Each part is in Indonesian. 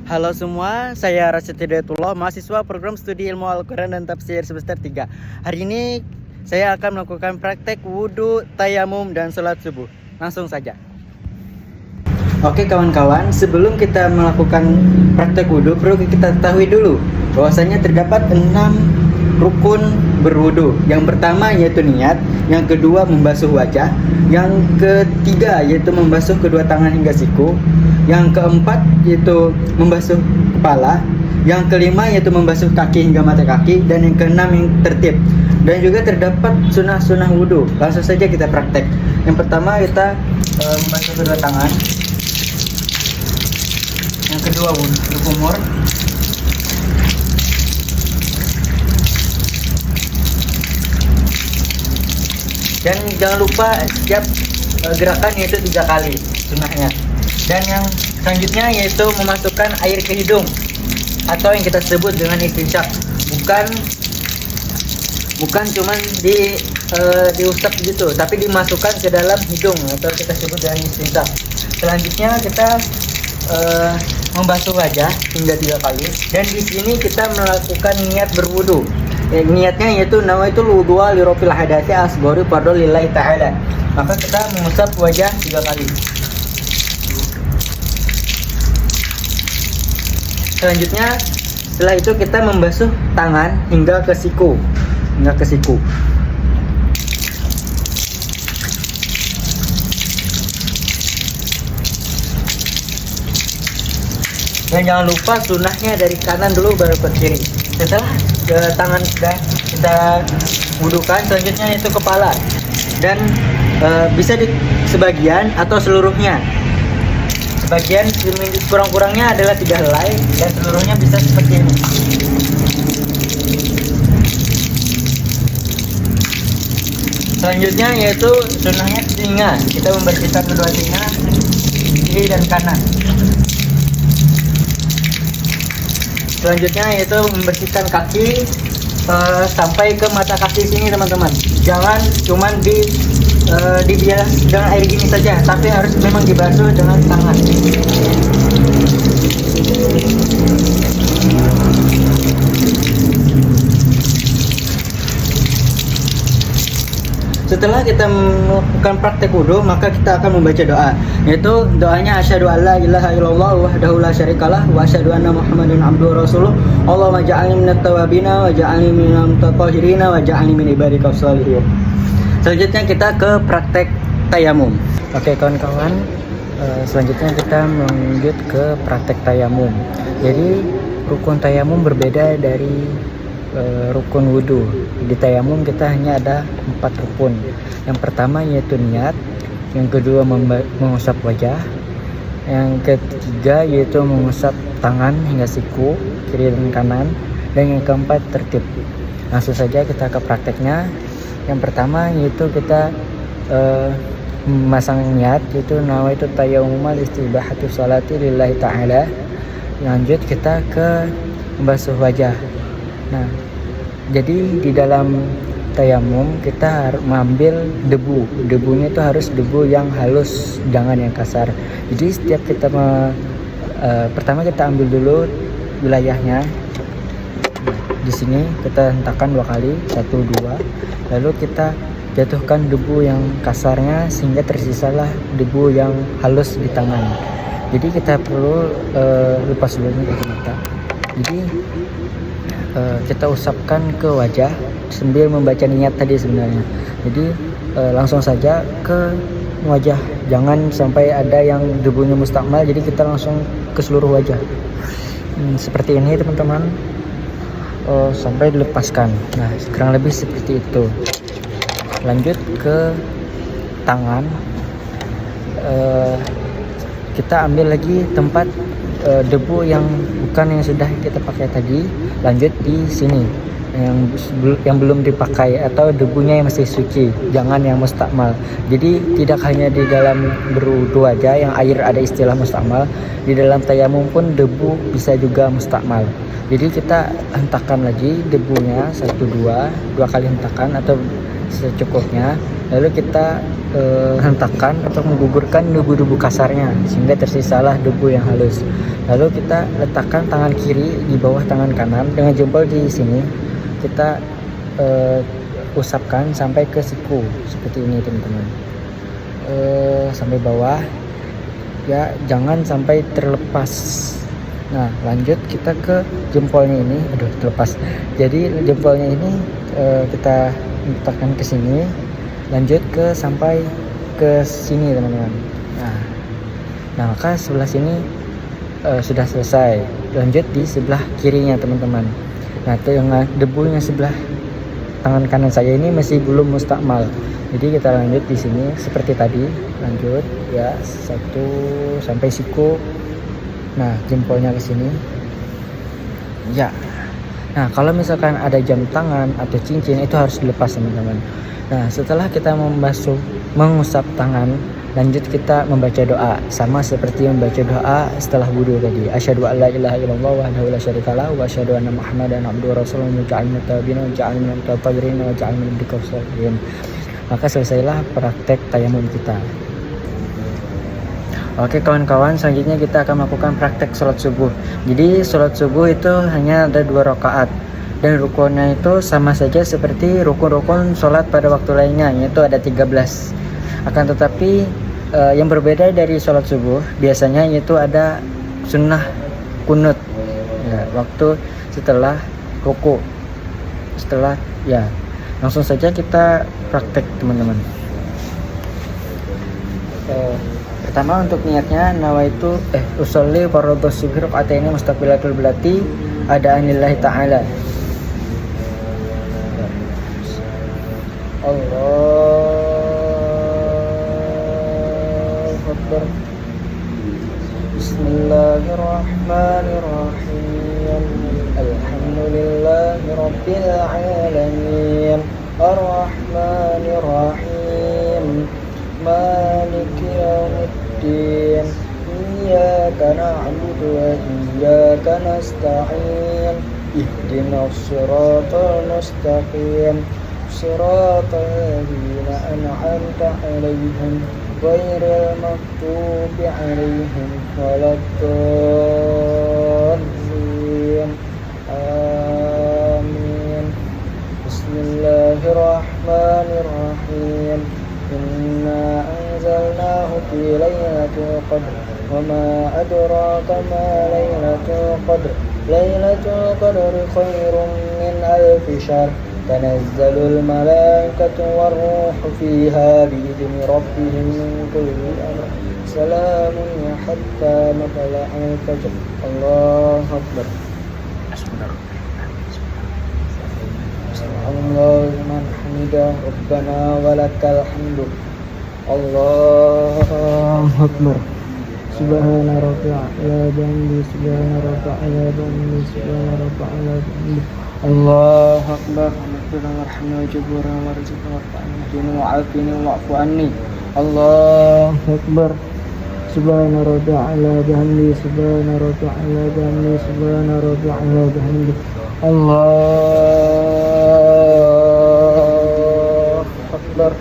Halo semua, saya Rasyid Hidayatullah, mahasiswa program studi ilmu Al-Quran dan Tafsir semester 3. Hari ini saya akan melakukan praktek wudhu, tayamum, dan sholat subuh. Langsung saja. Oke kawan-kawan, sebelum kita melakukan praktek wudhu, perlu kita ketahui dulu bahwasanya terdapat 6 rukun berwudhu. Yang pertama yaitu niat, yang kedua membasuh wajah, yang ketiga yaitu membasuh kedua tangan hingga siku, yang keempat yaitu membasuh kepala, yang kelima yaitu membasuh kaki hingga mata kaki, dan yang keenam yang tertib. Dan juga terdapat sunnah-sunnah wudhu. Langsung saja kita praktek. Yang pertama kita membasuh kedua tangan, yang kedua wudhu kumur, dan jangan lupa setiap gerakan yaitu 3 kali sunnahnya. Dan yang selanjutnya yaitu memasukkan air ke hidung atau yang kita sebut dengan istinsyak. Bukan cuman diusap gitu, tapi dimasukkan ke dalam hidung atau kita sebut dengan istinsyak. Selanjutnya kita membasuh wajah hingga 3 kali. Dan di sini kita melakukan niat berwudu. Niatnya yaitu nawaitul wudhu'a li rafil hadatsy asghari fardhu lillahi ta'ala. Maka kita mengusap wajah 3 kali. Selanjutnya setelah itu kita membasuh tangan hingga ke siku. Dan jangan lupa sunnahnya dari kanan dulu baru ke kiri. Setelah tangan sudah kita wudukan, selanjutnya itu kepala. Dan bisa di sebagian atau seluruhnya. Sebagian kurang-kurangnya adalah 3 helai dan seluruhnya bisa seperti ini. Selanjutnya yaitu sunnahnya telinga. Kita membersihkan kedua telinga, kiri dan kanan. Selanjutnya yaitu membersihkan kaki sampai ke mata kaki sini teman-teman. Jangan cuman dibilas dengan air gini saja, tapi harus memang dibasuh dengan tangan. Setelah kita melakukan praktek wudhu, maka kita akan membaca doa, yaitu doanya asyhadu alla ilaha illallah wahdahu la syarikalah wa asyhadu anna muhammadan abduhu rasuluh. Allahumma ja'alni minat tawabina wa ja'alni minal mutatahhirina wa ja'alni min ibadikas sholihin. Selanjutnya kita ke praktek tayamum. Oke kawan-kawan, selanjutnya kita lanjut ke praktek tayamum. Jadi rukun tayamum berbeda dari rukun wudhu. Di tayamum kita hanya ada 4 rukun. Yang pertama yaitu niat, yang kedua mengusap wajah, yang ketiga yaitu mengusap tangan hingga siku kiri dan kanan, dan yang keempat tertib. Langsung saja kita ke prakteknya. Yang pertama yaitu kita memasang niat, yaitu nawaitu tayammuma istibahati sholati lillahi ta'ala. Lanjut kita ke membasuh wajah. Nah, jadi di dalam tayamum kita harus mengambil debu. Debunya itu harus debu yang halus, jangan yang kasar. Jadi setiap kita pertama kita ambil dulu wilayahnya. Di sini kita hentakkan 2 kali, 1, 2. Lalu kita jatuhkan debu yang kasarnya sehingga tersisalah debu yang halus di tangan. Jadi kita perlu lepas dulu ini kacamata. Jadi kita usapkan ke wajah sambil membaca niat tadi sebenarnya. Jadi langsung saja ke wajah, jangan sampai ada yang debunya mustakmal. Jadi kita langsung ke seluruh wajah seperti ini teman-teman, sampai dilepaskan. Nah kurang lebih seperti itu. Lanjut ke tangan, kita ambil lagi tempat debu yang bukan yang sudah kita pakai tadi. Lanjut di sini yang belum dipakai atau debunya yang masih suci, jangan yang mustakmal. Jadi tidak hanya di dalam berwudu aja yang air ada istilah mustakmal, di dalam tayamum pun debu bisa juga mustakmal. Jadi kita hentakkan lagi debunya 1, 2 kali hentakan atau secukupnya, lalu kita hentakkan untuk menggugurkan debu-debu kasarnya sehingga tersisalah debu yang halus. Lalu kita letakkan tangan kiri di bawah tangan kanan dengan jempol di sini, kita usapkan sampai ke siku seperti ini teman-teman, sampai bawah ya, jangan sampai terlepas. Nah lanjut kita ke jempolnya ini, terlepas. Jadi jempolnya ini kita letakkan ke sini, lanjut ke sampai ke sini teman-teman. Nah maka sebelah sini sudah selesai. Lanjut di sebelah kirinya teman-teman. Nah dengan debunya sebelah tangan kanan saya ini masih belum mustakmal, jadi kita lanjut di sini seperti tadi. Lanjut ya, 1 sampai siku. Nah jempolnya ke sini ya. Nah kalau misalkan ada jam tangan atau cincin itu harus dilepas teman-teman. Nah setelah kita mengusap tangan, lanjut kita membaca doa sama seperti membaca doa setelah wudu tadi. Asyhadu an la ilaha illallah wahdahu la syarika lahu wa asyhadu anna muhammadan abduhu wa rasuluhu ja'alna tabi'in wa ja'alna minal mutahhirin wa ja'alna minal muqarrabin. Maka selesailah praktek tayamum kita. Oke kawan-kawan, selanjutnya kita akan melakukan praktek sholat subuh. Jadi sholat subuh itu hanya ada 2 rakaat dan rukunnya itu sama saja seperti rukun-rukun sholat pada waktu lainnya, yaitu ada 13. Akan tetapi yang berbeda dari sholat subuh biasanya yaitu ada sunnah kunut ya, waktu setelah ruku. Setelah ya, langsung saja kita praktek teman-teman. Pertama untuk niatnya, nawaitu usolli fardhus subhi raka'ataini mustaqbilatul belati ada'anillahi ta'ala. Allahu Akbar. Bismillahirrahmanirrahim. Alhamdulillahi rabbil alamin. Ar-Rahmanir Rahim. Maliki yaumiddin. Iyyaka na'budu wa iyyaka nasta'in. Ihdinas siratal mustaqim. Siratal ladzina an'amta 'alaihim ghairil maghdubi 'alaihim waladdallin. Amin. Bismillahirrahmanirrahim. Inna anzalnahu fi lailatul qadr wa ma adraka ma lailatul qadr. Lailatul qadri khairum min alfi syahr. Tanazzalul malaikatu war-ruhu fiha bi'izni rabbihim min kulli amr. Salamun hatta matla'il fajr. Allahu Akbar. Allahu liman hamidah. Rabbana walakal hamdu. Allahu Akbar. Subhana rabbiyal a'la. Subhana rabbiyal a'la. Subhana rabbiyal a'la. Allahu Akbar. Warhamni wajburna warzuqni warhamni wa'afini wa'fu anni. Allahu Akbar. Subhana rabbiyal a'la. Subhana rabbiyal a'la. Subhana rabbiyal a'la. Allahu Akbar.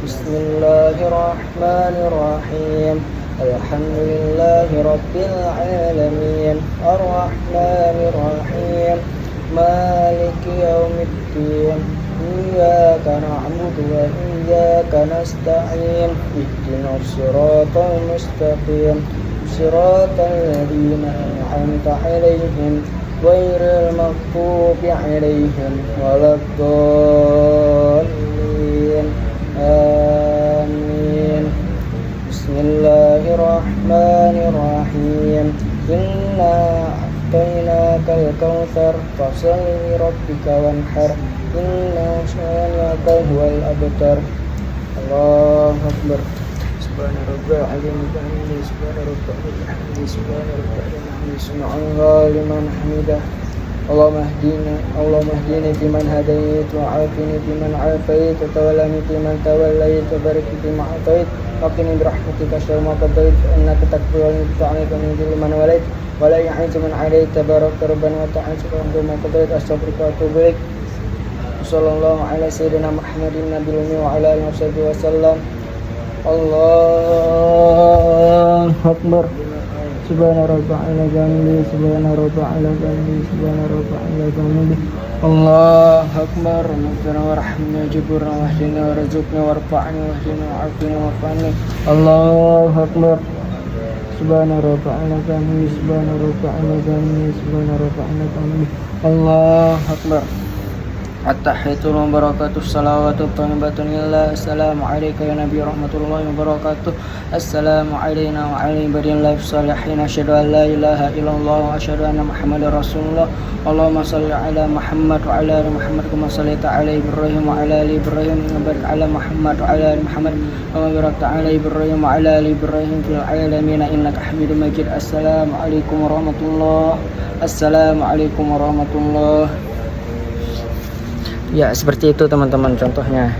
Bismillahirrahmanirrahim. Alhamdulillahi rabbil alamin. Ar-Rahmanir Rahim. Maliki yaumiddin. Iyyaka na'budu wa iyyaka nasta'in. Ihdinas siratal mustaqim. Siratal ladzina an'amta 'alaihim ghairil maghdubi 'alaihim waladdallin. Amin. Bismillahirrahmanirrahim. Inna a'tainakal kautsar fasholli lirabbika wanhar. Inna shani'aka huwal abtar. Allahu Akbar. Subhana rabbiyal azim bihamdihi. Subhana rabbiyal hamdi. Subhana rabbiyal hamdi. Subhanallahu liman hamidah. Allahumma hdini fiman hadait wa 'afini fiman 'afait wa tawallani fiman tawallait wa barik li fima atait wa qini bi rahmatika syarra ma qadait innaka taqdi wa la tu'anidu min dhilli man walait wa la yu'izzu man 'adait tabarakta rabbana wa ta'ala subhanahu ma qadait astaghfiruka wa atubu ilaik. sallallahu ala sayyidina Muhammadin nabiyil ummi wa ala alihi wasallam. Allahu akbar. Subhana rabba'al jamili, subhana rabba'al jamili, subhana rabba'al jamili. Allahu akbar. Rabbana warhamna jiburna wahdina warzuqna warfa'na wahdina wa'afina wa'afani. Allahu akbar. Subhana rabba'al jamili, subhana rabba'al jamili, subhana rabba'al jamili. Allahu akbar. At-tahiyatul wabarakatuh, salawatu thayyibatun lillah. Assalamu alayka ya Nabi rahmatullahi wabarakatuh. Assalamu alayna wa ala ibadillahi sholihin. Asyhadu an la ilaha illallah wa asyhadu anna Muhammadar Rasulullah. Allahumma shalli ala Muhammad wa ala ali Muhammad kama shallaita ala Ibrahim wa ala ali Ibrahim wa barik ala Muhammad wa ala ali Muhammad kama barakta ala Ibrahim wa ala ali Ibrahim fil alamin innaka Hamidum Majid. Assalamualaikum warahmatullahi wabarakatuh. Assalamualaikum warahmatullahi. Ya, seperti itu teman-teman contohnya.